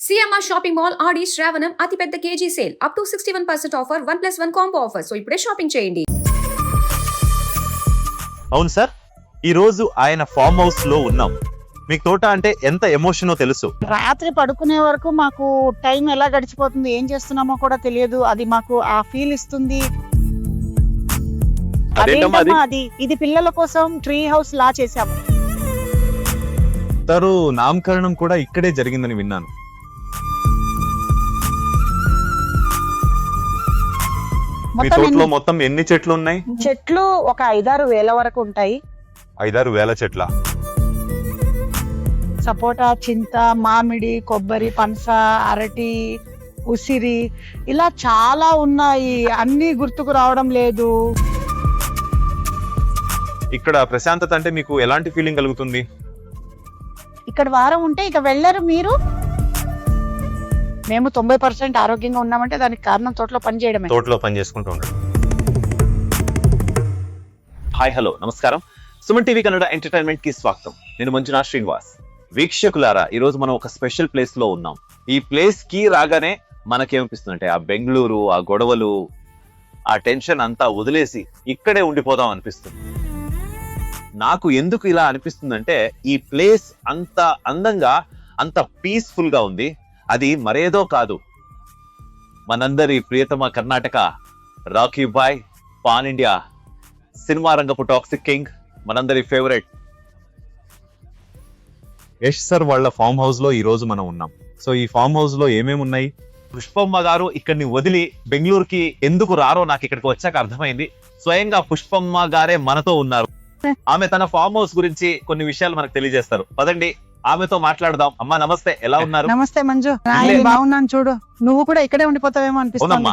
CMR shopping mall ఆడి శ్రావణం అతిపెద్ద KG sale up to 61% offer 1+1 combo offer. So ఇప్పుడే shopping చేయండి. అవును సార్, ఈ రోజు ఆయన ఫామ్ హౌస్ లో ఉన్నాం. మీకు తోట అంటే ఎంత ఎమోషనో తెలుసు. రాత్రి పడుకునే వరకు మాకు టైం ఎలా గడిచిపోతుంది, ఏం చేస్తున్నామో కూడా తెలియదు. అది మాకు ఆ ఫీల్ ఇస్తుంది. అదేంటమ్మా అది? ఇది పిల్లల కోసం ట్రీ హౌస్ లా చేసాము. తరు నామకరణం కూడా ఇక్కడే జరిగిందని విన్నాను. మీ తోటలో మొత్తం ఎన్ని చెట్లు ఉన్నాయి? చెట్లు ఒక 5-6 వేల వరకు ఉంటాయి. 5-6 వేల చెట్ల. సపోటా, చింత, మామిడి, కొబ్బరి, పనస, అరటి, ఉసిరి, ఇలా చాలా ఉన్నాయి. అన్ని గుర్తుకు రావడం లేదు. ఇక్కడ ప్రశాంతత అంటే మీకు ఎలాంటి ఫీలింగ్ కలుగుతుంది? ఇక్కడ వారం ఉంటే ఇక వెళ్ళరు మీరు. మేము 90% ఆరోగ్యంగా ఉన్నామంటే దానికి కారణం తోటలో పని చేయడమే. తోటలో పని చేసుకుంటూ ఉంటాం. హాయ్, హలో, నమస్కారం. సుమన్ టీవీ కన్నడ ఎంటర్టైన్మెంట్ కి స్వాగతం. నేను మంజునాథ్ శ్రీనివాస్. వీక్షకులారా, ఈ రోజు మనం ఒక స్పెషల్ ప్లేస్ లో ఉన్నాం. ఈ ప్లేస్ కి రాగానే మనకేమనిపిస్తుందంటే ఆ బెంగళూరు, ఆ గొడవలు, ఆ టెన్షన్ అంతా వదిలేసి ఇక్కడే ఉండిపోదాం అనిపిస్తుంది. నాకు ఎందుకు ఇలా అనిపిస్తుందంటే ఈ ప్లేస్ అంత అందంగా, అంత పీస్ఫుల్ గా ఉంది. అది మరేదో కాదు, మనందరి ప్రియతమ Karnataka Rocky Bhai, pan India cinema రంగపు టాక్సిక్ కింగ్, మనందరి ఫేవరెట్ యష్ సార్ వాళ్ళ ఫామ్ హౌస్ లో ఈ రోజు మనం ఉన్నాం. సో ఈ ఫామ్ హౌస్ లో ఏమేమి ఉన్నాయి? పుష్పమ్మ గారు ఇక్కడిని వదిలి బెంగళూరుకి ఎందుకు రారో నాకు ఇక్కడికి వచ్చాక అర్థమైంది. స్వయంగా పుష్పమ్మ గారే మనతో ఉన్నారు. ఆమె తన ఫామ్ హౌస్ గురించి కొన్ని విషయాలు మనకు తెలియజేస్తారు. పదండి, ఆమెతో మాట్లాడదాం. అమ్మా నమస్తే, ఎలా ఉన్నారు? నమస్తే మంజు, బాగున్నాను. చూడు, నువ్వు కూడా ఇక్కడే ఉండిపోతావేమో అనిపిస్తుంది.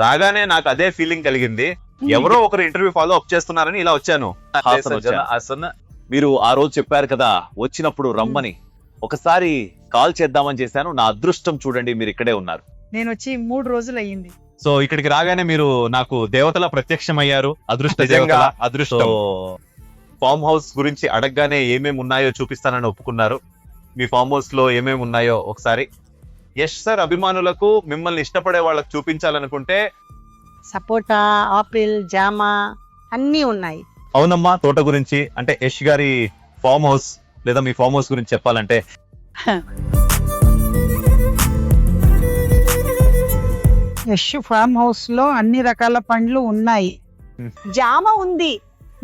రాగానే నాకు అదే ఫీలింగ్ కలిగింది. ఎవరో ఒకరు ఇంటర్వ్యూ ఫాలో అప్ చేస్తున్నారని ఇలా వచ్చాను. మీరు ఆ రోజు చెప్పారు కదా వచ్చినప్పుడు రమ్మని, ఒకసారి కాల్ చేద్దామని చేశాను. నా అదృష్టం చూడండి, మీరు ఇక్కడే ఉన్నారు. నేను వచ్చి 3 రోజులు అయ్యింది. సో ఇక్కడికి రాగానే మీరు నాకు దేవతలా ప్రత్యక్షమయ్యారు. అదృష్టం. ఫామ్ హౌస్ గురించి అడగగానే ఏమేమి ఉన్నాయో చూపిస్తానని ఒప్పుకున్నారు. మీ ఫామ్ హౌస్ లో ఏమేమి ఉన్నాయో ఒకసారి యష్ సార్ అభిమానులకు, మిమ్మల్ని ఇష్టపడే వాళ్ళకి చూపించాలనుకుంటే సపోటా, ఆపిల్, జామ అన్ని ఉన్నాయి. అవునమ్మా, తోట గురించి అంటే యష్ గారి ఫామ్ హౌస్ లేదా మీ ఫామ్ హౌస్ గురించి చెప్పాలంటే యష్ ఫామ్ హౌస్ లో అన్ని రకాల పండ్లు ఉన్నాయి. జామ ఉంది,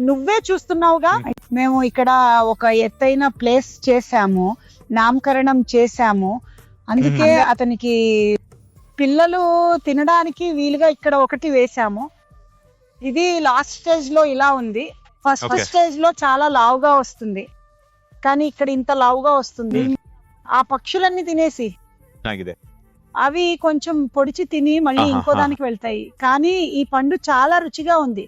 నువ్వే చూస్తున్నావుగా. మేము ఇక్కడ ఒక ఎత్తైన ప్లేస్ చేసాము, నామకరణం చేసాము. అందుకే అతనికి పిల్లలు తినడానికి వీలుగా ఇక్కడ ఒకటి వేసాము. ఇది లాస్ట్ స్టేజ్ లో ఇలా ఉంది. ఫస్ట్ స్టేజ్ లో చాలా లావుగా వస్తుంది, కానీ ఇక్కడ ఇంత లావుగా వస్తుంది. ఆ పక్షులన్నీ తినేసి అవి కొంచెం పొడిచి తిని మళ్ళీ ఇంకో దానికి వెళ్తాయి. కానీ ఈ పండు చాలా రుచిగా ఉంది.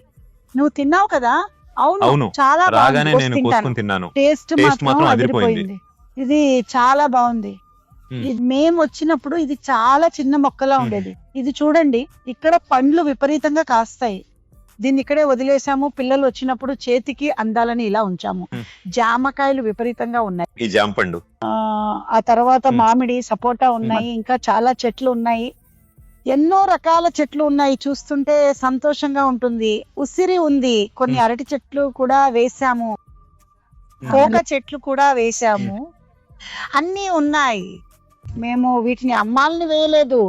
నువ్వు తిన్నావు కదా? అవును, చాలా టేస్ట్ మాత్రం అదిరిపోయింది. ఇది చాలా బాగుంది. మేము వచ్చినప్పుడు ఇది చాలా చిన్న మొక్కలా ఉండేది. ఇది చూడండి, ఇక్కడ పండ్లు విపరీతంగా కాస్తాయి. దీన్ని ఇక్కడే వదిలేసాము. పిల్లలు వచ్చినప్పుడు చేతికి అందాలని ఇలా ఉంచాము. జామకాయలు విపరీతంగా ఉన్నాయి. ఈ జామ పండు, ఆ తర్వాత మామిడి, సపోటా ఉన్నాయి. ఇంకా చాలా చెట్లు ఉన్నాయి. ఎన్నో రకాల చెట్లు ఉన్నాయి. చూస్తుంటే సంతోషంగా ఉంటుంది. ఉసిరి ఉంది, కొన్ని అరటి చెట్లు కూడా వేసాము, కోక చెట్లు కూడా వేసాము. అన్నీ ఉన్నాయి. మేము వీటిని అమ్మాలని వేయలేదు.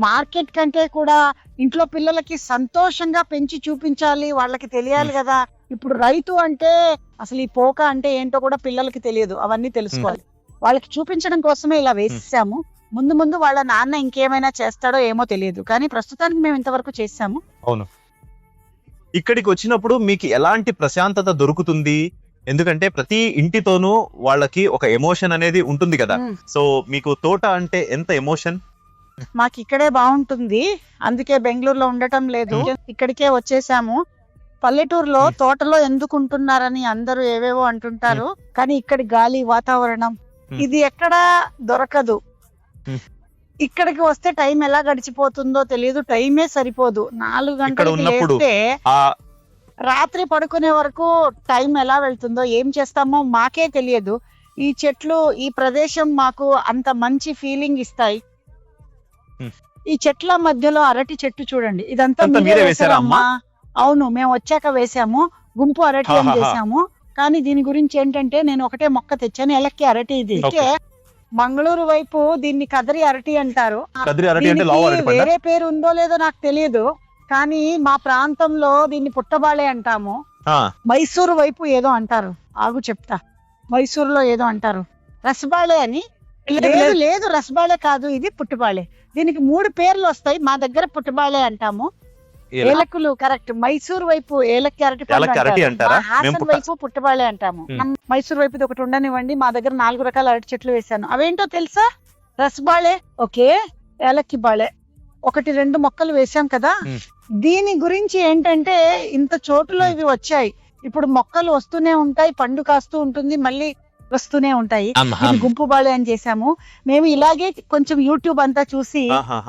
మార్కెట్ కంటే కూడా ఇంట్లో పిల్లలకి సంతోషంగా పెంచి చూపించాలి, వాళ్ళకి తెలియాలి కదా. ఇప్పుడు రైతు అంటే అసలు ఈ పోక అంటే ఏంటో కూడా పిల్లలకి తెలియదు. అవన్నీ తెలుసుకోవాలి. వాళ్ళకి చూపించడం కోసమే ఇలా వేసాము. ముందు ముందు వాళ్ళ నాన్న ఇంకేమైనా చేస్తాడో ఏమో తెలియదు, కానీ ప్రస్తుతానికి మేము ఇంతవరకు చేసాము. అవును, ఇక్కడికి వచ్చినప్పుడు మీకు ఎలాంటి ప్రశాంతత దొరుకుతుంది? ఎందుకంటే ప్రతి ఇంటితోనూ వాళ్ళకి ఒక ఎమోషన్ అనేది ఉంటుంది కదా. సో మీకు తోట అంటే ఎంత ఎమోషన్? మాకు ఇక్కడే బాగుంటుంది, అందుకే బెంగళూరులో ఉండటం లేదు. ఇక్కడికే వచ్చేసాము. పల్లెటూరులో తోటలో ఎందుకు ఉంటున్నారని అందరూ ఏవేవో అంటుంటారు, కానీ ఇక్కడి గాలి, వాతావరణం ఇది ఎక్కడా దొరకదు. ఇక్కడికి వస్తే టైం ఎలా గడిచిపోతుందో తెలియదు. టైమే సరిపోదు. 4 గంటలకు లేస్తే రాత్రి పడుకునే వరకు టైం ఎలా వెళ్తుందో, ఏం చేస్తామో మాకే తెలియదు. ఈ చెట్లు ఈ ప్రదేశం మాకు అంత మంచి ఫీలింగ్ ఇస్తాయి. ఈ చెట్ల మధ్యలో అరటి చెట్టు చూడండి, ఇదంతా మీరే వేశారా అమ్మా? అవును, మేము వచ్చాక వేసాము. గుంపు అరటి అని చేసాము. కానీ దీని గురించి ఏంటంటే నేను ఒకటే మొక్క తెచ్చాను, ఎలక్కి అరటి. ఇది మంగళూరు వైపు దీన్ని కదరి అరటి అంటారు. వేరే పేరు ఉందో లేదో నాకు తెలియదు, కానీ మా ప్రాంతంలో దీన్ని పుట్టబాళే అంటాము. మైసూరు వైపు ఏదో అంటారు, ఆగు చెప్తా. మైసూరులో ఏదో అంటారు రసబాళే అని. లేదు రసబాళే కాదు, ఇది పుట్టబాళే. దీనికి 3 పేర్లు వస్తాయి. మా దగ్గర పుట్టబాళే అంటాము. ఏలకులు కరెక్ట్. మైసూరు వైపు ఏలక్కి అరటి అంటారా? హాసన్ వైపు పుట్టబాళే అంటాము. మైసూరు వైపు ఒకటి ఉండనివ్వండి. మా దగ్గర 4 రకాల అరటి చెట్లు వేసాను. అవేంటో తెలుసా? రసబాళే, ఓకే, ఏలక్కి బాళే, 1-2 మొక్కలు వేసాం కదా. దీని గురించి ఏంటంటే ఇంత చోటులో ఇవి వచ్చాయి. ఇప్పుడు మొక్కలు వస్తూనే ఉంటాయి, పండు కాస్తూ ఉంటుంది, మళ్ళీ వస్తూనే ఉంటాయి. గుంపు బాళే అని చేసాము మేము. ఇలాగే కొంచెం యూట్యూబ్ అంతా చూసి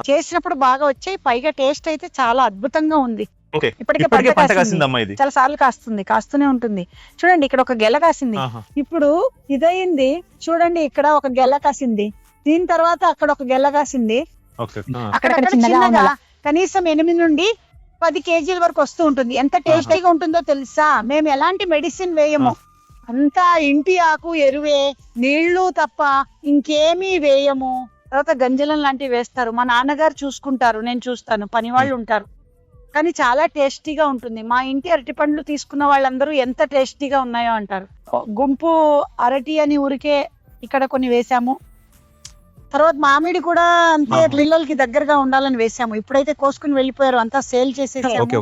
చేసినప్పుడు బాగా వచ్చాయి. పైగా టేస్ట్ అయితే చాలా అద్భుతంగా ఉంది. ఇప్పటికే పంట కాసింది, చాలా సార్లు కాస్తూనే ఉంటుంది. చూడండి, ఇక్కడ ఒక గెల కాసింది. ఇప్పుడు ఇదయింది చూడండి, ఇక్కడ ఒక గెల కాసింది. దీని తర్వాత అక్కడ ఒక గెల కాసింది. అక్కడ చిన్నగా కనీసం 8 నుండి 10 కేజీల వరకు వస్తూ ఉంటుంది. ఎంత టేస్టీగా ఉంటుందో తెలుసా? మేము ఎలాంటి మెడిసిన్ వేయము, అంతా ఇంటి ఆకు ఎరువే, నీళ్లు తప్ప ఇంకేమీ వేయము. తర్వాత గంజలం లాంటివి వేస్తారు, మా నాన్నగారు చూసుకుంటారు, నేను చూస్తాను, పని వాళ్ళు ఉంటారు. కానీ చాలా టేస్టీగా ఉంటుంది. మా ఇంటి అరటి పండ్లు తీసుకున్న వాళ్ళందరూ ఎంత టేస్టీగా ఉన్నాయో అంటారు. గుంపు అరటి అని ఊరికే ఇక్కడ కొన్ని వేసాము. తర్వాత మామిడి కూడా అంతే, పిల్లలకి దగ్గరగా ఉండాలని వేసాము. ఇప్పుడైతే కోసుకుని వెళ్ళిపోయారు, అంతా సేల్ చేసేసాము.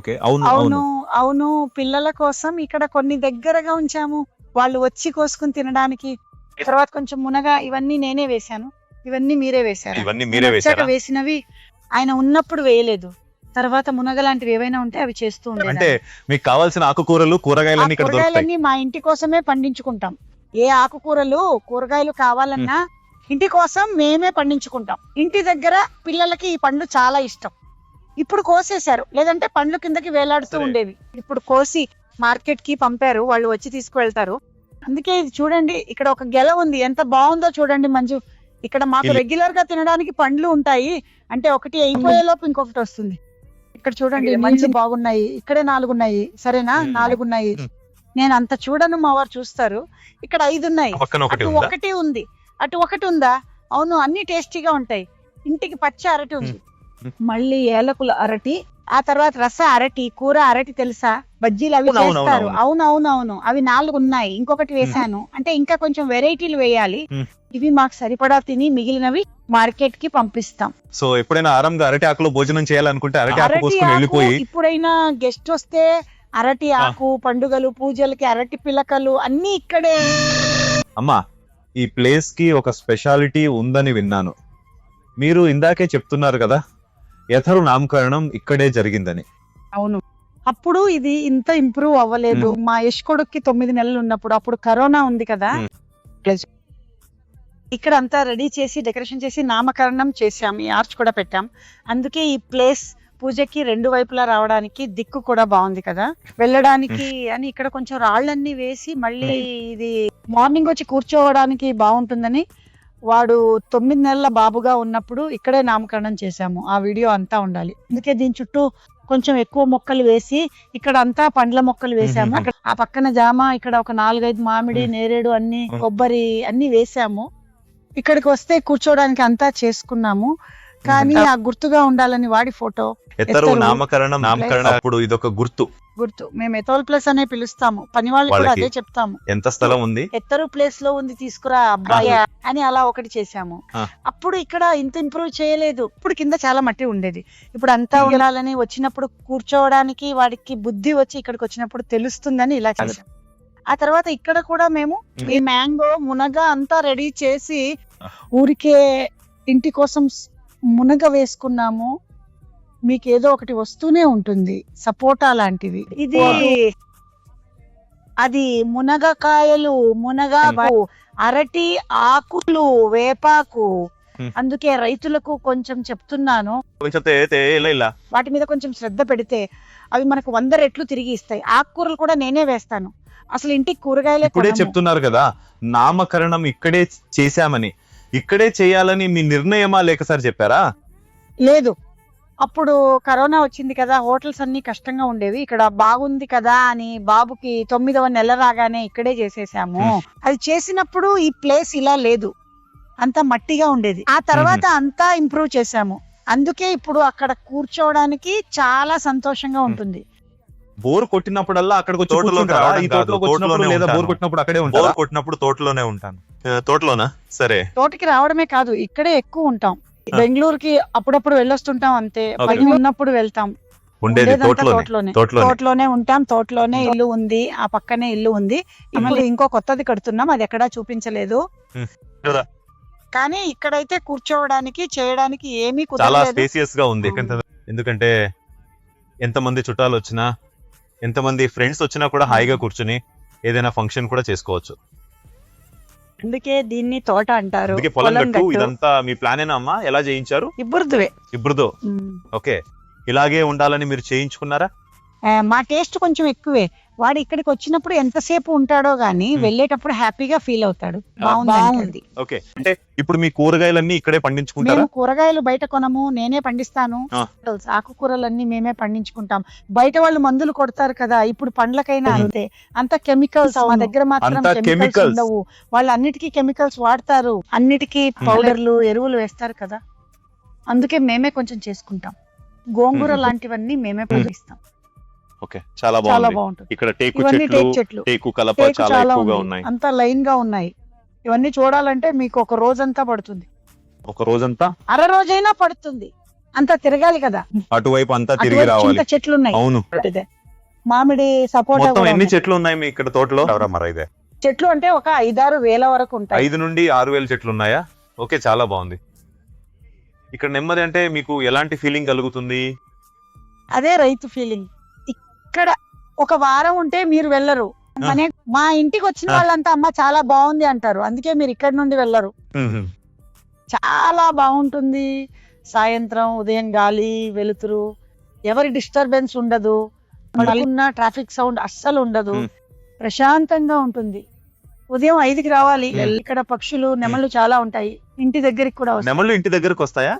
అవును, పిల్లల కోసం ఇక్కడ కొన్ని దగ్గరగా ఉంచాము, వాళ్ళు వచ్చి కోసుకుని తినడానికి. తర్వాత కొంచెం మునగ, ఇవన్నీ నేనే వేశాను. ఇవన్నీ మీరే వేశారు. వేసినవి ఆయన ఉన్నప్పుడు వేయలేదు. తర్వాత మునగ లాంటివి ఏవైనా ఉంటే అవి చేస్తూ ఉండే. మీకు కావాల్సిన ఆకుకూరలు, కూరగాయలన్నీ మా ఇంటి కోసమే పండించుకుంటాం. ఏ ఆకుకూరలు, కూరగాయలు కావాలన్నా ఇంటి కోసం మేమే పండించుకుంటాం. ఇంటి దగ్గర పిల్లలకి ఈ పండ్లు చాలా ఇష్టం. ఇప్పుడు కోసేశారు, లేదంటే పండ్లు కిందకి వేలాడుతూ ఉండేవి. ఇప్పుడు కోసి మార్కెట్ కి పంపారు, వాళ్ళు వచ్చి తీసుకువెళ్తారు. అందుకే ఇది చూడండి, ఇక్కడ ఒక గెల ఉంది, ఎంత బాగుందో చూడండి మంజు. ఇక్కడ మాకు రెగ్యులర్ గా తినడానికి పండ్లు ఉంటాయి, అంటే ఒకటి అయిపోయే లోపు ఇంకొకటి వస్తుంది. ఇక్కడ చూడండి మంచి బాగున్నాయి. ఇక్కడే 4 ఉన్నాయి, సరేనా? 4 ఉన్నాయి. నేను అంత చూడను, మా వారు చూస్తారు. ఇక్కడ 5 ఉన్నాయి, అటు 1 ఉంది, అటు 1 ఉందా? అవును, అన్ని టేస్టీగా ఉంటాయి. ఇంటికి పచ్చ అరటి ఉంది, మళ్ళీ ఏలకుల అరటి, ఆ తర్వాత రస అరటి, కూర అరటి తెలుసా? బజ్జీలు అవి చేస్తారు. అవును, అవి 4 ఉన్నాయి. ఇంకొకటి వేసాను, అంటే ఇంకా కొంచెం వెరైటీలు వేయాలి. ఇవి మాకు సరిపడా తిని మిగిలినవి మార్కెట్ కి పంపిస్తాం. సో ఎప్పుడైనా ఆరాంగా అరటి ఆకులో భోజనం చేయాలనుకుంటే అరటి ఆకు కోసుకొని వెళ్ళిపోయి, ఇప్పుడైనా గెస్ట్ వస్తే అరటి ఆకు, పండుగలు, పూజలకి అరటి పిలకలు అన్ని ఇక్కడే. అమ్మా, ఈ ప్లేస్ కి ఒక స్పెషాలిటీ ఉందని విన్నాను. మీరు ఇందాకే చెప్తున్నారు కదా, ఎథరు నామకరణం ఇక్కడే జరిగిందని. అవును, అప్పుడు ఇది ఇంత ఇంప్రూవ్ అవ్వలేదు. మా యష్ కొడుక్కి 9 నెలలు ఉన్నప్పుడు, అప్పుడు కరోనా ఉంది కదా. ఇక్కడ అంతా రెడీ చేసి డెకరేషన్ చేసి నామకరణం చేసాం. ఈ ఆర్చ్ కూడా పెట్టాం. అందుకే ఈ ప్లేస్ పూజకి 2 వైపులా రావడానికి దిక్కు కూడా బాగుంది కదా, వెళ్ళడానికి అని ఇక్కడ కొంచెం రాళ్ళన్నీ వేసి మళ్ళీ ఇది మార్నింగ్ వచ్చి కూర్చోవడానికి బాగుంటుందని వాడు 9 నెలల బాబుగా ఉన్నప్పుడు ఇక్కడే నామకరణం చేశాము. ఆ వీడియో అంతా ఉండాలి. అందుకే దీని చుట్టూ కొంచెం ఎక్కువ మొక్కలు వేసి ఇక్కడ అంతా పండ్ల మొక్కలు వేసాము. ఆ పక్కన జామ, ఇక్కడ ఒక 4-5 మామిడి, నేరేడు, అన్ని కొబ్బరి అన్ని వేసాము. ఇక్కడికి వస్తే కూర్చోడానికి అంతా చేసుకున్నాము. కానీ ఆ గుర్తుగా ఉండాలని వాడి ఫోటో. నామకరణం అప్పుడు ఇదొక గుర్తు. మేము ఎథోల్ ప్లేస్ అనే పిలుస్తాము, పని వాళ్ళు కూడా అదే చెప్తాము. ఎంత స్థలం ఉంది, ఎత్తరు ప్లేస్ లో ఉంది, తీసుకురా అబ్బాయి అని అలా ఒకటి చేసాము. అప్పుడు ఇక్కడ ఇంత ఇంప్రూవ్ చేయలేదు. ఇప్పుడు కింద చాలా మట్టి ఉండేది, ఇప్పుడు అంతా ఉండాలని వచ్చినప్పుడు కూర్చోవడానికి వాడికి బుద్ధి వచ్చి ఇక్కడికి వచ్చినప్పుడు తెలుస్తుందని ఇలా చేసాం. ఆ తర్వాత ఇక్కడ కూడా మేము ఈ మ్యాంగో, మునగ అంతా రెడీ చేసి ఊరికే ఇంటి కోసం మునగ వేసుకున్నాము. మీకు ఏదో ఒకటి వస్తూనే ఉంటుంది, సపోటా లాంటివి. ఇది అది మునగకాయలు, మునగాకు, అరటి ఆకులు, వేపాకు, అందుకే రైతులకు కొంచెం చెప్తున్నాను, కొంచెం ఇలా వాటి మీద కొంచెం శ్రద్ధ పెడితే అవి మనకు 100 రెట్లు తిరిగి ఇస్తాయి. ఆకుకూరలు కూడా నేనే వేస్తాను, అసలు ఇంటికి కూరగాయలే ఇప్పుడే కొనము. చెప్తున్నారు కదా నామకరణం ఇక్కడే చేశామని, ఇక్కడే చేయాలని మీ నిర్ణయమా లేక సార్ చెప్పారా? లేదు, అప్పుడు కరోనా వచ్చింది కదా, హోటల్స్ అన్ని కష్టంగా ఉండేవి. ఇక్కడ బాగుంది కదా అని బాబుకి 9వ నెల రాగానే ఇక్కడే చేసేసాము. అది చేసినప్పుడు ఈ ప్లేస్ ఇలా లేదు, అంతా మట్టిగా ఉండేది. ఆ తర్వాత అంతా ఇంప్రూవ్ చేశాము. అందుకే ఇప్పుడు అక్కడ కూర్చోవడానికి చాలా సంతోషంగా ఉంటుంది. బోర్ కొట్టినప్పుడల్లా అక్కడికి వచ్చి తోటలోకి కూర్చుంటారా? రావడం ఈ కాదు, తోటలోకి వచ్చినప్పుడు తోటలోనే లేదా బోర్ ఉంటాను. కొట్టినప్పుడు అక్కడే బోర్ ఉంటారా? కొట్టినప్పుడు తోటలోనే ఉంటాను. తోటలోనా? సరే. తోటకి రావడమే కాదు, ఇక్కడే ఎక్కువ ఉంటాం. బెంగళూరుకి అప్పుడప్పుడు వెళ్ళొస్తుంటాం అంతే, Okay. పని ఉన్నప్పుడు వెళ్తాం. ఉండేది ఉండేదంతా తోటలోనే. తోటలోనే ఉంటాం. తోటలోనే ఇల్లు ఉంది, ఆ పక్కనే ఇల్లు ఉంది. ఇప్పుడు ఇంకో కొత్తది కడుతున్నాం, అది ఎక్కడా చూపించలేదు. కదా. కానీ ఇక్కడైతే కూర్చోవడానికి చేయడానికి ఏమీ చాలా కుదరలేదు. స్పేసియస్ గా ఉంది. అవును. ఎందుకంటే ఎంతమంది చుట్టాలు వచ్చినా, ఎంతమంది ఫ్రెండ్స్ వచ్చినా కూడా హాయిగా కూర్చుని ఏదైనా ఫంక్షన్ కూడా చేసుకోవచ్చు. అందుకే దీన్ని తోట అంటారు. అందుకే పొలం పొలం గట్టు గట్టు. ఇదంతా మీ ప్లానేనా అమ్మా? ఎలా చేయించారు? ఇబ్బురుదువే. ఇప్పుడుదో ఓకే, ఇలాగే ఉండాలని మీరు చేయించుకున్నారా? మా టేస్ట్ కొంచెం ఎక్కువే. వాడు ఇక్కడికి వచ్చినప్పుడు ఎంతసేపు ఉంటాడో గానీ వెళ్ళేటప్పుడు హ్యాపీగా ఫీల్ అవుతాడు. బాగుంది. ఓకే, అంటే ఇప్పుడు మీ కూరగాయలన్నీ ఇక్కడే పండించుకుంటారా? మేము కూరగాయలు బయట కొనము, నేనే పండిస్తాను. ఆ. ఆకుకూరలన్నీ మేమే పండించుకుంటాం. బయట వాళ్ళు మందులు కొడతారు కదా, ఇప్పుడు పండ్లకైనా అంతే, అంత కెమికల్స్. మా దగ్గర మాత్రం అంతా కెమికల్స్ chemicals. ఉండవు. వాళ్ళు అన్నిటికీ కెమికల్స్ వాడతారు, అన్నిటికీ పౌడర్లు ఎరువులు వేస్తారు కదా, అందుకే మేమే కొంచెం చేసుకుంటాం. గోంగూర లాంటివన్నీ మేమే పండిస్తాం. ఓకే, చాలా చాలా బాగుంది. బాగుంటుంది. ఇక్కడ టేకు ఇవన్నీ టేకు చెట్లు, చెట్లు, టేకు కలప టేకు చాలా చాలా ఎక్కువగా ఉంది. ఉన్నాయి. అంతా లైన్ గా ఉన్నాయి. ఇవన్నీ చూడాలంటే మీకు ఒక రోజంతా పడుతుంది, ఒక రోజంతా అర రోజైనా పడుతుంది. అంతా తిరగాలి కదా, అటువైపు అంతా తిరిగి అటువైపు రావాలి. చింత చెట్లు ఉన్నాయి. అవును. ఇదే. మామిడి సపోటా మొత్తం కూడా ఎన్ని ఉన్నాయి. చెట్లు ఉన్నాయి మీ ఇక్కడ తోటలో? మరి ఇదే చెట్లు అంటే ఒక 5-6 వేల వరకు ఉంటాయి. 5 నుండి 6,000 చెట్లు ఉన్నాయా? ఓకే, చాలా బాగుంది. ఇక్కడ నెమ్మది అంటే మీకు ఎలాంటి ఫీలింగ్ కలుగుతుంది? అదే రైతు ఫీలింగ్. ఇక్కడ ఒక వారం ఉంటే మీరు వెళ్ళరు. మా ఇంటికి వచ్చిన వాళ్ళంతా అమ్మ చాలా బాగుంది అంటారు, అందుకే మీరు ఇక్కడ నుండి వెళ్ళరు. చాలా బాగుంటుంది. సాయంత్రం ఉదయం గాలి వెలుతురు, ఎవరి డిస్టర్బెన్స్ ఉండదు, ఉన్న ట్రాఫిక్ సౌండ్ అస్సలు ఉండదు, ప్రశాంతంగా ఉంటుంది. ఉదయం 5కి రావాలి. ఇక్కడ పక్షులు, నెమళ్ళు చాలా ఉంటాయి. ఇంటి దగ్గరికి కూడా వస్తాయి. నెమళ్ళు ఇంటి దగ్గరకు వస్తాయా?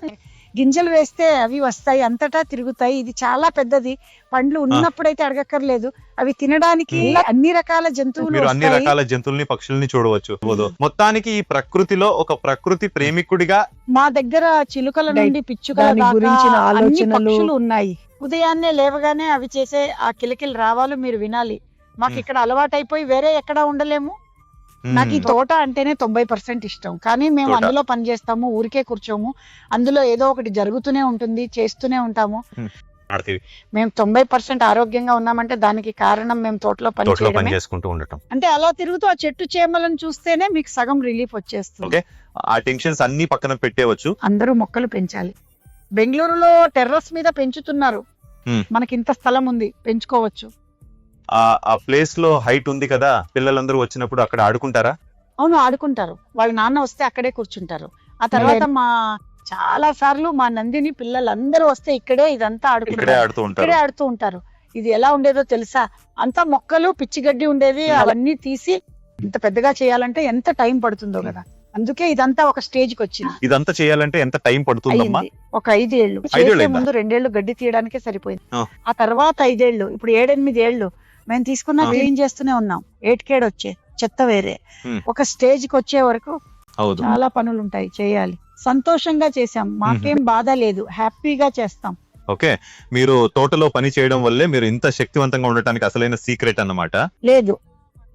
గింజలు వేస్తే అవి వస్తాయి, అంతటా తిరుగుతాయి. ఇది చాలా పెద్దది. పండ్లు ఉన్నప్పుడైతే అడగక్కర్లేదు, అవి తినడానికి అన్ని రకాల జంతువులు మీరు అన్ని వస్తాయి. రకాల జంతువుల్ని, పక్షుల్ని చూడవచ్చు. మొత్తానికి ఈ ప్రకృతిలో ఒక ప్రకృతి ప్రేమికుడిగా మా దగ్గర చిలుకల నుండి పిచ్చుకల దాని దాకా గురించిన అన్ని ఆలోచనలు. పక్షులు ఉన్నాయి. ఉదయాన్నే లేవగానే అవి చేసే ఆ కిలకిల రావాలు మీరు వినాలి. మాకు ఇక్కడ అలవాటైపోయి వేరే ఎక్కడా ఉండలేము. నాకు ఈ తోట అంటేనే 90% ఇష్టం. కానీ మేము తోట. అందులో పని చేస్తాము, ఊరికే కూర్చోము. అందులో ఏదో ఒకటి జరుగుతూనే ఉంటుంది, చేస్తూనే ఉంటాము. మేము 90% ఆరోగ్యంగా ఉన్నామంటే దానికి కారణం మేము తోటలో పని తోటలో పని చేయడమే. చేసుకుంటూ ఉండటం. అంటే అలా తిరుగుతూ ఆ చెట్టు చేమలను చూస్తేనే మీకు సగం రిలీఫ్ వచ్చేస్తుంది. ఓకే, ఆ టెన్షన్స్ అన్ని పక్కన పెట్టేవచ్చు. అందరూ మొక్కలు పెంచాలి. బెంగళూరులో టెర్రస్ మీద పెంచుతున్నారు. మనకి ఇంత స్థలం ఉంది, పెంచుకోవచ్చు. ఆ ప్లేస్ లో హైట్ ఉంది కదా, పిల్లలందరూ వచ్చినప్పుడు అక్కడ ఆడుకుంటారా? అవును, ఆడుకుంటారు. వాళ్ళ నాన్న వస్తే అక్కడే కూర్చుంటారు. ఆ తర్వాత చాలా సార్లు మా నందిని పిల్లలందరూ వస్తే ఇక్కడే ఇదంతా ఇక్కడే ఆడుకుంటారు, ఆడుతూ ఉంటారు. ఇక్కడే ఆడుతూ ఉంటారు. ఇది ఎలా ఉండేదో తెలుసా? అంతా మొక్కలు, పిచ్చి గడ్డి ఉండేవి. అవన్నీ తీసి ఇంత పెద్దగా చేయాలంటే ఎంత టైం పడుతుందో కదా. అందుకే ఇదంతా ఒక స్టేజ్ కి వచ్చింది. ఇదంతా చేయాలంటే ఎంత టైం పడుతుందమ్మా? అయింది ఒక 5 ఏళ్ళు. 5 ఏళ్ళు చేసే అయిందా? ముందు 2 ఏళ్ళు గడ్డి తీయడానికే సరిపోయింది. ఆ. ఆ తర్వాత 5 ఏళ్ళు, ఇప్పుడు 7-8 ఏళ్ళు మేము తీసుకున్న క్లీన్ చేస్తూనే ఉన్నాం. ఏటికేడు వచ్చే చెత్త వేరే. ఒక స్టేజ్ కి వచ్చే వరకు అవును. చాలా పనులు ఉంటాయి, చేయాలి. సంతోషంగా చేసాం, మాకేం బాధ లేదు, హ్యాపీగా చేస్తాం. ఓకే, మీరు తోటలో పని చేయడం వల్లే మీరు ఇంత శక్తివంతంగా ఉండటానికి అసలైన సీక్రెట్ అన్నమాట. లేదు,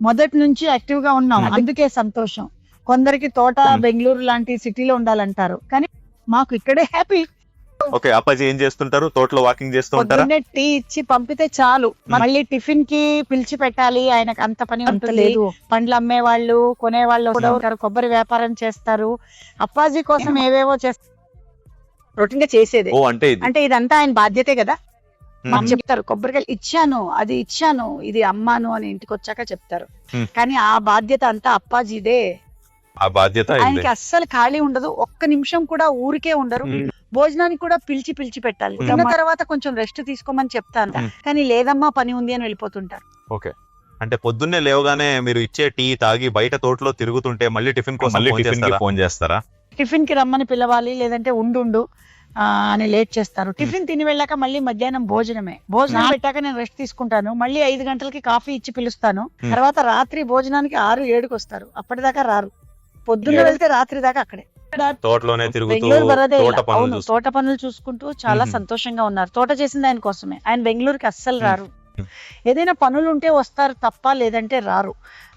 మొదటి నుంచి యాక్టివ్ గా ఉన్నాం, అందుకే సంతోషం. కొందరికి తోట బెంగళూరు లాంటి సిటీలో ఉండాలంటారు, కానీ మాకు ఇక్కడే హ్యాపీ. ఓకే, అప్పాజీ ఏం చేస్తుంటారు? తోటలో వాకింగ్ చేస్తూ ఉంటారా? పొద్దున్నే టీ ఇచ్చి పంపితే చాలు, మళ్ళీ టిఫిన్ కి పిలిచి పెట్టాలి, ఆయనకు అంత పని ఉంటుంది. లేదు. పండ్లు అమ్మే వాళ్ళు, కొనే వాళ్ళు కూడా ఉంటారు, కొబ్బరి వ్యాపారం చేస్తారు. అప్పాజీ కోసం ఏవేవో చేస్తారు, రొటీన్ గా చేసేది. ఓ, అంటే ఇది అంటే ఇదంతా ఆయన బాధ్యతే కదా. మాకు చెప్తారు, కొబ్బరికాయలు ఇచ్చాను, అది ఇచ్చాను, ఇది అమ్మాను అని ఇంటికి వచ్చాక చెప్తారు. కానీ ఆ బాధ్యత అంతా అప్పాజీదే. ఆ బాధ్యత అయింది. ఆయనకి అస్సలు ఖాళీ ఉండదు, ఒక్క నిమిషం కూడా ఊరికే ఉండరు. భోజనానికి కూడా పిలిచి పెట్టాలి. తిన్న తర్వాత కొంచెం రెస్ట్ తీసుకోమని చెప్తాను, కానీ లేదమ్మా పని ఉంది అని వెళ్ళిపోతుంటారు. ఓకే, అంటే పొద్దున్నే లేవగానే మీరు ఇచ్చే టీ తాగి బయట తోటలో తిరుగుతుంటే మళ్ళీ టిఫిన్ కోసం ఫోన్ చేస్తారా? టిఫిన్ కి రమ్మని పిలవాలి, లేదంటే ఉండు అని లేట్ చేస్తారు. టిఫిన్ తిని వెళ్ళాక మళ్ళీ మధ్యాహ్నం భోజనం పెట్టాక నేను రెస్ట్ తీసుకుంటాను. మళ్ళీ 5 గంటలకి కాఫీ ఇచ్చి పిలుస్తాను. తర్వాత రాత్రి భోజనానికి 6-7కి వస్తారు. అప్పటిదాకా రారు. పొద్దున్న వెళ్తే రాత్రి దాకా అక్కడే తోటలోనే తిరుగుతూ బెంగళూరు బరదే. అవును, తోట పనులు చూసుకుంటూ చాలా సంతోషంగా ఉన్నారు. తోట చేసింది ఆయన కోసమే. ఆయన బెంగళూరుకి అస్సలు రారు. ఏదైనా పనులు ఉంటే వస్తారు తప్ప, లేదంటే రారు.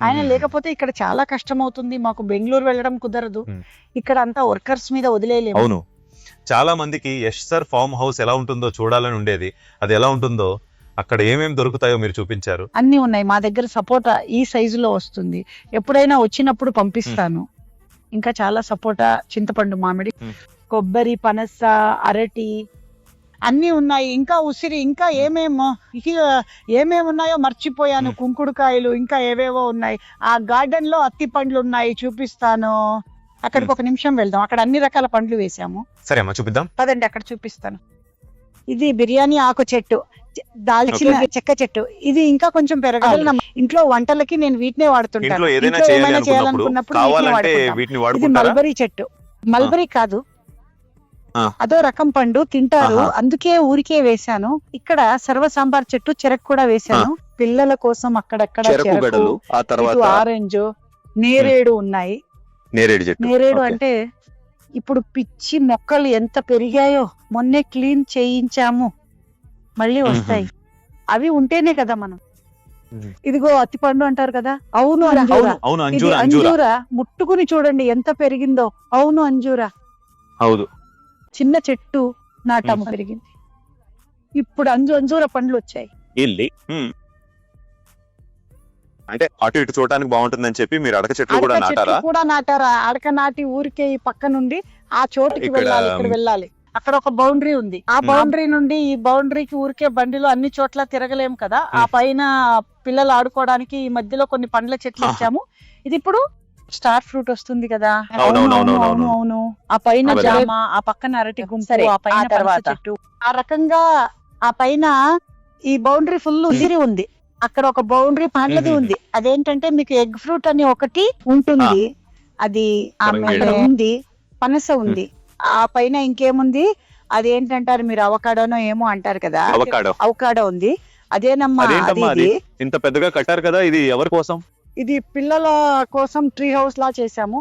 ఆయన లేకపోతే ఇక్కడ చాలా కష్టం అవుతుంది. మాకు బెంగళూరు వెళ్ళడం కుదరదు. ఇక్కడ అంతా వర్కర్స్ మీద వదిలేయలేము. అవును, చాలా మందికి యష్ సార్ ఫార్మ్ హౌస్ ఎలా ఉంటుందో చూడాలని ఉండేది. అది ఎలా ఉంటుందో, అక్కడ ఏమేమి దొరుకుతాయో మీరు చూపించారు. అన్ని ఉన్నాయి మా దగ్గర. సపోటా ఈ సైజులో వస్తుంది. ఎప్పుడైనా వచ్చినప్పుడు పంపిస్తాను. ఇంకా చాలా సపోటా, చింతపండు, మామిడి, కొబ్బరి, పనస, అరటి అన్ని ఉన్నాయి. ఇంకా ఉసిరి, ఇంకా ఏమేమి ఉన్నాయో మర్చిపోయాను. కుంకుడుకాయలు, ఇంకా ఏవేవో ఉన్నాయి. ఆ గార్డెన్ లో అత్తి పండ్లు ఉన్నాయి, చూపిస్తాను. అక్కడికి ఒక నిమిషం వెళ్దాం. అక్కడ అన్ని రకాల పండ్లు వేసాము. సరే అమ్మా, చూపిద్దాం. పదండి, అక్కడ చూపిస్తాను. ఇది బిర్యానీ ఆకు చెట్టు, దాల్చిన చెక్క చెట్టు. ఇది ఇంకా కొంచెం పెరగాలి. ఇంట్లో వంటలకి నేను వీటినే వాడుతుంటాను. ఏదైనా చేయాలనుకున్నప్పుడు ఇది మల్బరీ చెట్టు. మల్బరీ కాదు, అదో రకం పండు, తింటారు. అందుకే ఊరికే వేశాను. ఇక్కడ సర్వ సాంబార్ చెట్టు, చెరకు కూడా వేశాను పిల్లల కోసం. అక్కడక్కడ ఆరెంజ్, నేరేడు ఉన్నాయి. నేరేడు అంటే ఇప్పుడు పిచ్చి మొక్కలు ఎంత పెరిగాయో. మొన్నే క్లీన్ చేయించాము, మళ్ళీ వస్తాయి. అవి ఉంటేనే కదా మనం. ఇదిగో అత్తిపండు అంటారు కదా. అవును, అంజూరా. ముట్టుకుని చూడండి ఎంత పెరిగిందో. అవును, అంజూరా. చిన్న చెట్టు నాటాము, పెరిగింది. ఇప్పుడు అంజూర పండ్లు వచ్చాయి. అంటే అటు ఇటు చూడడానికి బాగుంటుందని చెప్పి మీరు అడక చెట్లు కూడా నాటారా? అడక నాటి ఊరికే ఈ పక్క నుండి ఆ చోటుకి వెళ్ళాలి. ఇక్కడ వెళ్ళాలి. అక్కడ ఒక బౌండరీ ఉంది. ఆ బౌండరీ నుండి ఈ బౌండరీకి ఊరికే బండిలో అన్ని చోట్ల తిరగలేము కదా. ఆ పైన పిల్లలు ఆడుకోవడానికి ఈ మధ్యలో కొన్ని పండ్ల చెట్లు ఇచ్చాము. ఇది ఇప్పుడు స్టార్ ఫ్రూట్ వస్తుంది కదా. అవును. ఆ పైన జామ, ఆ పక్కన అరటి గుంపు, ఆ పైన పనస చెట్టు. ఆ రకంగా ఆ పైన ఈ బౌండరీ ఫుల్ ఉసిరి ఉంది. అక్కడ ఒక బౌండరీ పండ్లది ఉంది. అదేంటంటే మీకు ఎగ్ ఫ్రూట్ అని ఒకటి ఉంటుంది, అది ఉంది. పనస ఉంది. ఆ పైన ఇంకేముంది, అదేంటంటారు మీరు, అవకాడోనో ఏమో అంటారు కదా. అవకాడో ఉంది. అదేనమ్మా. ఇంత పెద్దగా కట్టారు కదా, ఇది ఎవరి కోసం? ఇది పిల్లల కోసం ట్రీ హౌస్ లా చేసాము.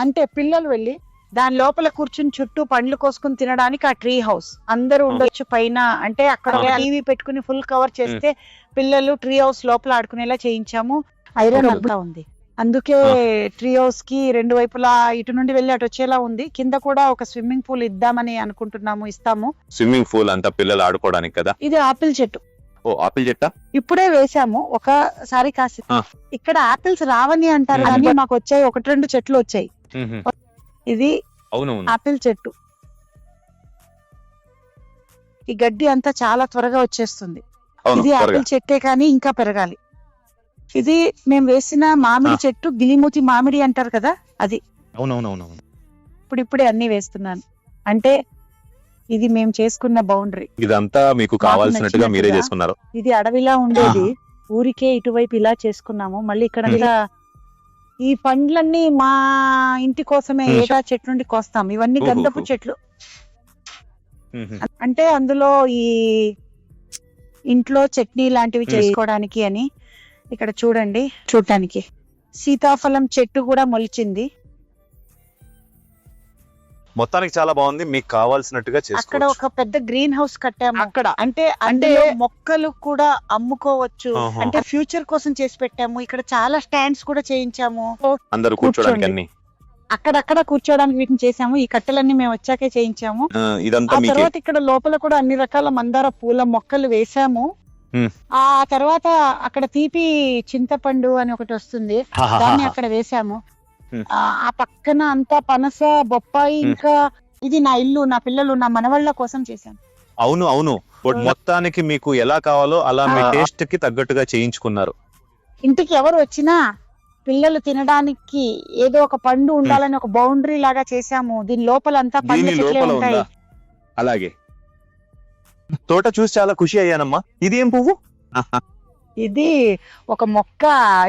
అంటే పిల్లలు వెళ్ళి దాని లోపల కూర్చుని చుట్టూ పండ్లు కోసుకుని తినడానికి ఆ ట్రీ హౌస్. అందరూ ఉండొచ్చు పైన. అంటే అక్కడ టీవీ పెట్టుకుని ఫుల్ కవర్ చేస్తే పిల్లలు ట్రీ హౌస్ లోపల ఆడుకునేలా చేయించాము. ఐరన్ అంతా ఉంది. అందుకే ట్రీ హౌస్ కి 2 వైపులా ఇటు నుండి వెళ్ళి అటు వచ్చేలా ఉంది. కింద కూడా ఒక స్విమ్మింగ్ పూల్ ఇద్దామని అనుకుంటున్నాము. ఇస్తాము. స్విమ్మింగ్ పూల్ అంతా పిల్లలు ఆడుకోవడానికి కదా. ఇది ఆపిల్ చెట్టు. ఆపిల్ చెట్టా? ఇప్పుడే వేసాము, ఒకసారి కాసి. ఇక్కడ ఆపిల్స్ రావని అంటారు కానీ మాకు వచ్చాయి. 1-2 చెట్లు వచ్చాయి. ఇది ఆపిల్ చెట్టు. ఈ గడ్డి అంతా చాలా త్వరగా వచ్చేస్తుంది. ఇది ఆపిల్ చెట్టే కానీ ఇంకా పెరగాలి. ఇది మేము వేసిన మామిడి చెట్టు, గిలిమూతి మామిడి అంటారు కదా, అది. ఇప్పుడే అన్ని వేస్తున్నాను. అంటే ఇది మేము చేసుకున్న బౌండరీ. ఇదంతా మీకు కావాల్సినట్టుగా మీరే చేసుకున్నారు. ఇది అడవిలా ఉండేది, ఊరికే ఇటువైపు ఇలా చేసుకున్నాము. మళ్ళీ ఇక్కడ ఈ పండ్లన్నీ మా ఇంటి కోసమే ఏటా చెట్టు నుండి కోస్తాం. ఇవన్నీ గంధపు చెట్లు. అంటే అందులో ఈ ఇంట్లో చట్నీ లాంటివి చేసుకోవడానికి అని. ఇక్కడ చూడటానికి సీతాఫలం చెట్టు కూడా మొలిచింది. మొత్తానికి చాలా బాగుంది. మీకు కావాల్సినట్టుగా అక్కడ ఒక పెద్ద గ్రీన్ హౌస్ కట్టాము. అక్కడ అంటే మొక్కలు కూడా అమ్ముకోవచ్చు. అంటే ఫ్యూచర్ కోసం చేసి పెట్టాము. ఇక్కడ చాలా స్టాండ్స్ కూడా చేయించాము. అందరూ కూర్చోడానికి అన్ని అక్కడక్కడ కూర్చోడానికి వీటిని చేసాము. ఈ కట్టెలన్నీ మేము వచ్చాకే చేయించాము. ఆ తర్వాత ఇక్కడ లోపల కూడా అన్ని రకాల మందార పూల మొక్కలు వేసాము. ఆ తర్వాత అక్కడ తీపి చింతపండు అని ఒకటి వస్తుంది, దాన్ని అక్కడ వేసాము. ఆ పక్కన అంతా పనస, బొప్పాయి. ఇంకా ఇది నా ఇల్లు, నా పిల్లలు, నా మనవాళ్ళ కోసం చేశాను. అవును. మొత్తానికి మీకు ఎలా కావాలో అలా మీ టేస్ట్ కి తగ్గట్టుగా చేయించుకున్నారు. ఇంటికి ఎవరు వచ్చినా పిల్లలు తినడానికి ఏదో ఒక పండు ఉండాలని ఒక బౌండరీ లాగా చేసాము. దీని లోపలంతా పండ్ల దీని చెట్లే లోపల ఉంటాయి. ఉందా? అలాగే తోట చూసి చాలా ఖుషి అయ్యానమ్మా. ఇది ఏం పువ్వు? ఇది ఒక మొక్క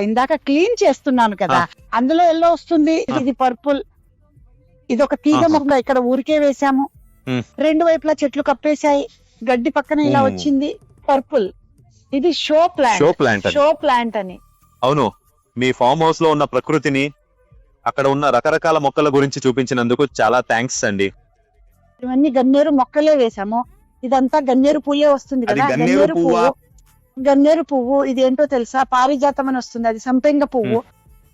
ఇందాక క్లీన్ చేస్తున్నాను కదా, అందులో ఎల్లో వస్తుంది. ఇది పర్పుల్. ఇది ఒక తీగ ఆహా. మొక్క ఇక్కడ ఊరికే వేసాము. రెండు వైపులా చెట్లు కప్పేశాయి. గడ్డి పక్కన ఇలా వచ్చింది. పర్పుల్. ఇది show show plant. Plant. Show plant అని. అవును, మీ ఫామ్ హౌస్ లో ఉన్న ప్రకృతిని, అక్కడ ఉన్న రకరకాల మొక్కల గురించి చూపించినందుకు చాలా థ్యాంక్స్ అండి. ఇవన్నీ గన్నేరు మొక్కలే వేసాము. ఇదంతా గన్నేరు పువ్వే వస్తుంది అది కదా. గన్నేరు పువ్వా? గన్నేరు పువ్వు. ఇది ఏంటో తెలుసా? పారిజాతం అని వస్తుంది, అది సంపెంగ పువ్వు.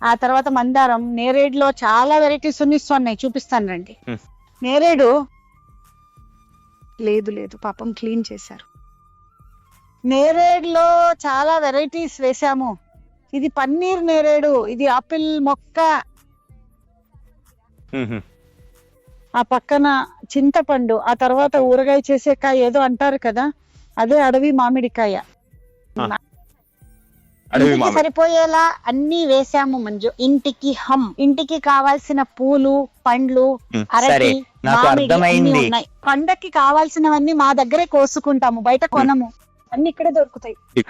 ఆ తర్వాత మందారం. నేరేడులో చాలా వెరైటీస్ ఉన్నాయి, చూపిస్తాను రండి. నేరేడు లేదు పాపం క్లీన్ చేశారు. నేరేడులో చాలా వెరైటీస్ వేసాము. ఇది పన్నీర్ నేరేడు. ఇది ఆపిల్ మొక్క. ఆ పక్కన చింతపండు. ఆ తర్వాత ఊరగాయ చేసే కాయ ఏదో అంటారు కదా, అదే అడవి మామిడికాయ. ఇంటికి సరిపోయేలా అన్ని వేసాము మంజు. ఇంటికి కావాల్సిన పూలు, పండ్లు, అరటి, మామిడి అన్ని ఉన్నాయి. పండక్కి కావాల్సినవన్నీ మా దగ్గరే కోసుకుంటాము, బయట కొనము. అన్ని ఇక్కడే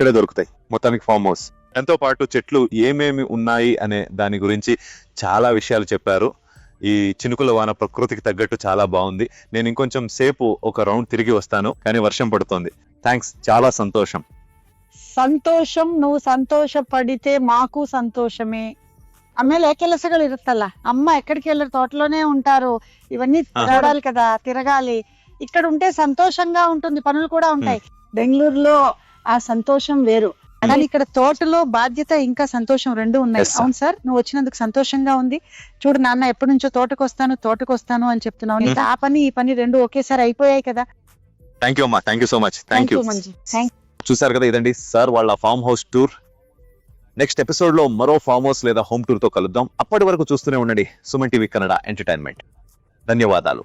దొరుకుతాయి. మొత్తానికి ఫామ్ హౌస్ ఎంతో పాటు చెట్లు ఏమేమి ఉన్నాయి అనే దాని గురించి చాలా విషయాలు చెప్పారు. ఈ చినుకుల వాన ప్రకృతికి తగ్గట్టు చాలా బాగుంది. నేను ఇంకొంచెం సేపు ఒక రౌండ్ తిరిగి వస్తాను, కానీ వర్షం పడుతోంది. థ్యాంక్స్, చాలా సంతోషం. నువ్వు సంతోషపడితే మాకు సంతోషమే. ಆಮೇಲೆ ಕೆಲಸಗಳು ಇರುತ್ತಲ್ಲ, ಅಮ್ಮ ఎక్కడికి వెళ్ళరు, తోటలోనే ఉంటారు. ఇవన్నీ చూడాలి కదా, తిరగాలి. ఇక్కడ ఉంటే సంతోషంగా ఉంటుంది, పనులు కూడా ఉంటాయి. బెంగళూరులో ఆ సంతోషం వేరు, కానీ ఇక్కడ తోటలో బాధ్యత ఇంకా సంతోషం రెండు ఉన్నాయి. అవును సార్, నువ్వు వచ్చినందుకు సంతోషంగా ఉంది. చూడు నాన్న, ఎప్పటి నుంచో తోటకు వస్తాను అని చెప్తున్నావు. ఆ పని ఈ పని రెండు ఒకేసారి అయిపోయాయి కదా. థ్యాంక్ యూ అమ్మా, thank you so much. Thank you. చూసారు కదా, ఇదండి సార్ వాళ్ళ farm house tour. Next episode లో మరో ఫామ్ హౌస్ లేదా హోమ్ టూర్ తో కలుద్దాం. అప్పటి వరకు చూస్తూనే ఉండండి సుమన్ టీవీ కన్నడ ఎంటర్టైన్మెంట్. ధన్యవాదాలు.